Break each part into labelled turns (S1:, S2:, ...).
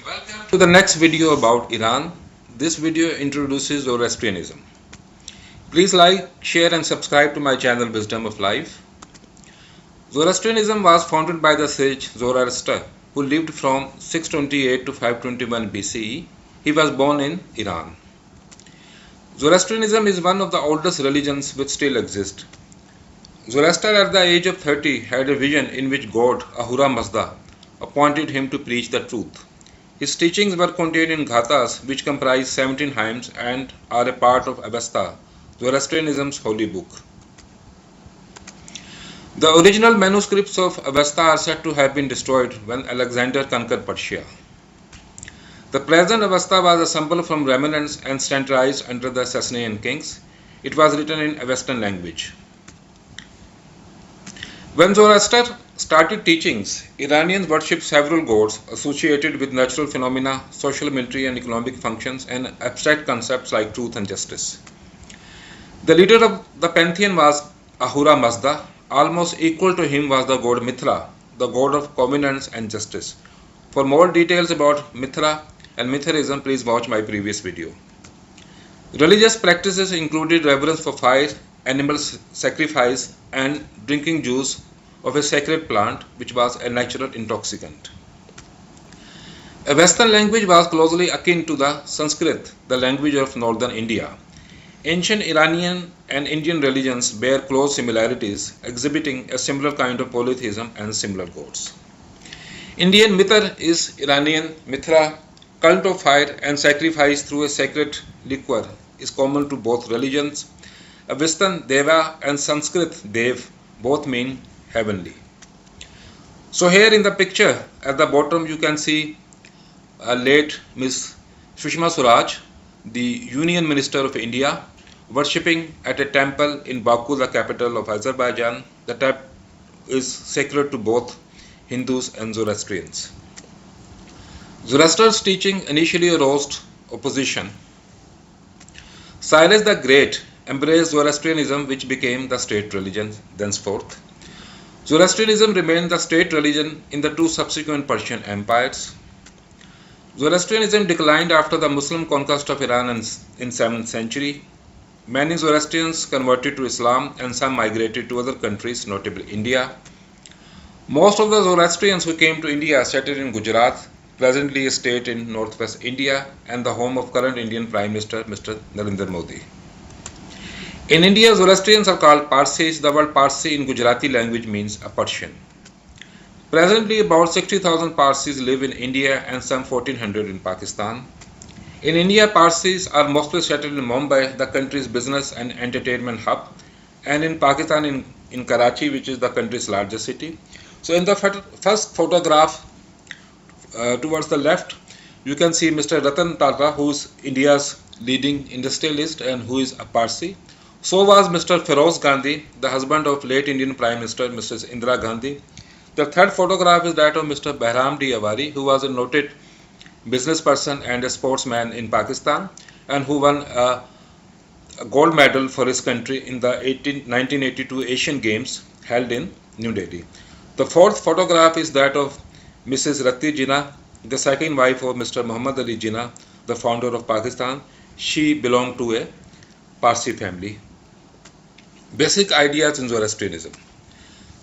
S1: Welcome to the next video about Iran. This video introduces Zoroastrianism. Please like, share and subscribe to my channel Wisdom of Life. Zoroastrianism was founded by the sage Zoroaster, who lived from 628 to 521 BCE. He was born in Iran. Zoroastrianism is one of the oldest religions which still exist. Zoroaster at the age of 30 had a vision in which God, Ahura Mazda, appointed him to preach the truth. His teachings were contained in Gathas, which comprise 17 hymns and are a part of Avesta, Zoroastrianism's holy book. The original manuscripts of Avesta are said to have been destroyed when Alexander conquered Persia. The present Avesta was assembled from remnants and standardized under the Sasanian kings. It was written in Avestan language. When Zoroaster started teachings, Iranians worshipped several gods associated with natural phenomena, social, military and economic functions, and abstract concepts like truth and justice. The leader of the pantheon was Ahura Mazda. Almost equal to him was the god Mithra, the god of covenants and justice. For more details about Mithra and Mithraism, please watch my previous video. Religious practices included reverence for fire, animal sacrifice, and drinking juice of a sacred plant which was a natural intoxicant. Avestan language was closely akin to the Sanskrit, the language of northern India. Ancient Iranian and Indian religions bear close similarities, exhibiting a similar kind of polytheism and similar gods. Indian Mithra is Iranian Mithra. Cult of fire and sacrifice through a sacred liquor is common to both religions. Avestan Deva and Sanskrit Dev both mean heavenly. So here in the picture at the bottom you can see a late Miss Sushma Swaraj, the Union Minister of India, worshipping at a temple in Baku, the capital of Azerbaijan. The temple is sacred to both Hindus and Zoroastrians. Zoroaster's teaching initially aroused opposition. Cyrus the Great embraced Zoroastrianism, which became the state religion thenceforth. Zoroastrianism remained the state religion in the two subsequent Persian empires. Zoroastrianism declined after the Muslim conquest of Iran in 7th century. Many Zoroastrians converted to Islam and some migrated to other countries, notably India. Most of the Zoroastrians who came to India settled in Gujarat, presently a state in northwest India and the home of current Indian Prime Minister Mr. Narendra Modi. In India, Zoroastrians are called Parsis. The word Parsi in Gujarati language means a Persian. Presently, about 60,000 Parsis live in India and some 1400 in Pakistan. In India, Parsis are mostly settled in Mumbai, the country's business and entertainment hub, and in Pakistan in Karachi, which is the country's largest city. So in the first photograph towards the left, you can see Mr. Ratan Tata, who is India's leading industrialist and who is a Parsi. So was Mr. Feroz Gandhi, the husband of late Indian Prime Minister Mrs. Indira Gandhi. The third photograph is that of Mr. Behram D. Awari, who was a noted business person and a sportsman in Pakistan and who won a gold medal for his country in the 1982 Asian Games held in New Delhi. The fourth photograph is that of Mrs. Rati Jinnah, the second wife of Mr. Muhammad Ali Jinnah, the founder of Pakistan. She belonged to a Parsi family. Basic ideas in Zoroastrianism.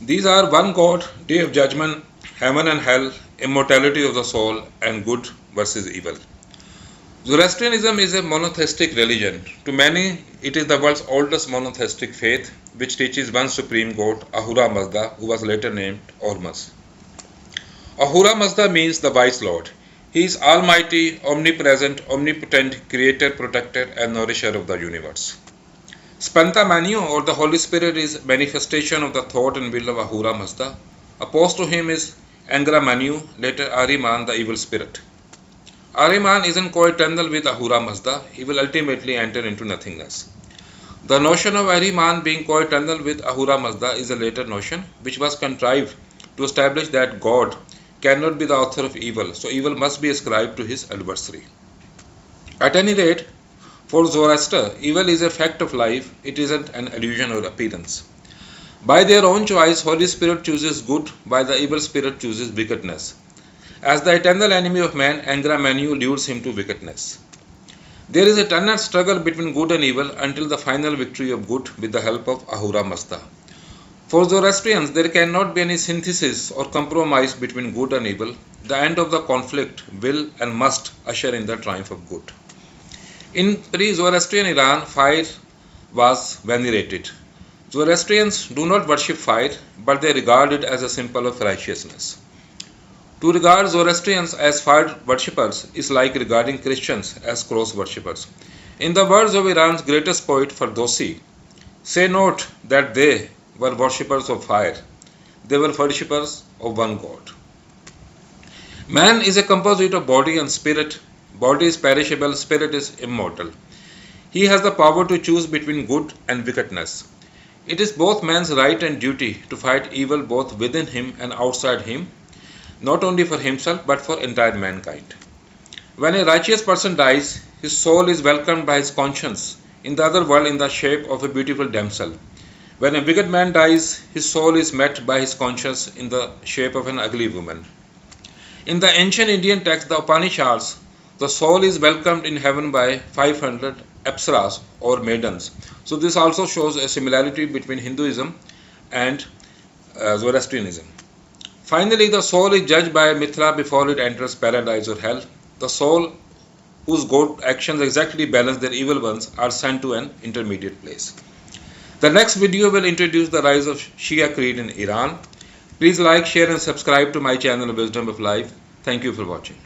S1: These are one God, day of judgment, heaven and hell, immortality of the soul, and good versus evil. Zoroastrianism is a monotheistic religion. To many, it is the world's oldest monotheistic faith, which teaches one supreme God, Ahura Mazda, who was later named Ormuz. Ahura Mazda means the wise Lord. He is almighty, omnipresent, omnipotent, creator, protector, and nourisher of the universe. Spanta Manu, or the Holy Spirit, is manifestation of the thought and will of Ahura Mazda. Opposed to him is Angra Manu, later Ahriman, the evil spirit. Ahriman isn't co-eternal with Ahura Mazda. He will ultimately enter into nothingness. The notion of Ahriman being co-eternal with Ahura Mazda is a later notion which was contrived to establish that God cannot be the author of evil, so evil must be ascribed to his adversary. At any rate, for Zoroaster, evil is a fact of life, it isn't an illusion or appearance. By their own choice, Holy Spirit chooses good, while the evil spirit chooses wickedness. As the eternal enemy of man, anger Manu lures him to wickedness. There is a eternal struggle between good and evil until the final victory of good with the help of Ahura Mazda. For Zoroastrians, there cannot be any synthesis or compromise between good and evil. The end of the conflict will and must usher in the triumph of good. In pre-Zoroastrian Iran, fire was venerated. Zoroastrians do not worship fire, but they regard it as a symbol of righteousness. To regard Zoroastrians as fire worshippers is like regarding Christians as cross worshippers. In the words of Iran's greatest poet Ferdowsi, say not that they were worshippers of fire, they were worshippers of one God. Man is a composite of body and spirit. Body is perishable, spirit is immortal. He has the power to choose between good and wickedness. It is both man's right and duty to fight evil both within him and outside him, not only for himself but for entire mankind. When a righteous person dies, his soul is welcomed by his conscience in the other world in the shape of a beautiful damsel. When a wicked man dies, his soul is met by his conscience in the shape of an ugly woman. In the ancient Indian text, the Upanishads, the soul is welcomed in heaven by 500 apsaras or maidens. So this also shows a similarity between Hinduism and Zoroastrianism. Finally, the soul is judged by Mithra before it enters paradise or hell. The soul whose good actions exactly balance their evil ones are sent to an intermediate place. The next video will introduce the rise of Shia creed in Iran. Please like, share and subscribe to my channel Wisdom of Life. Thank you for watching.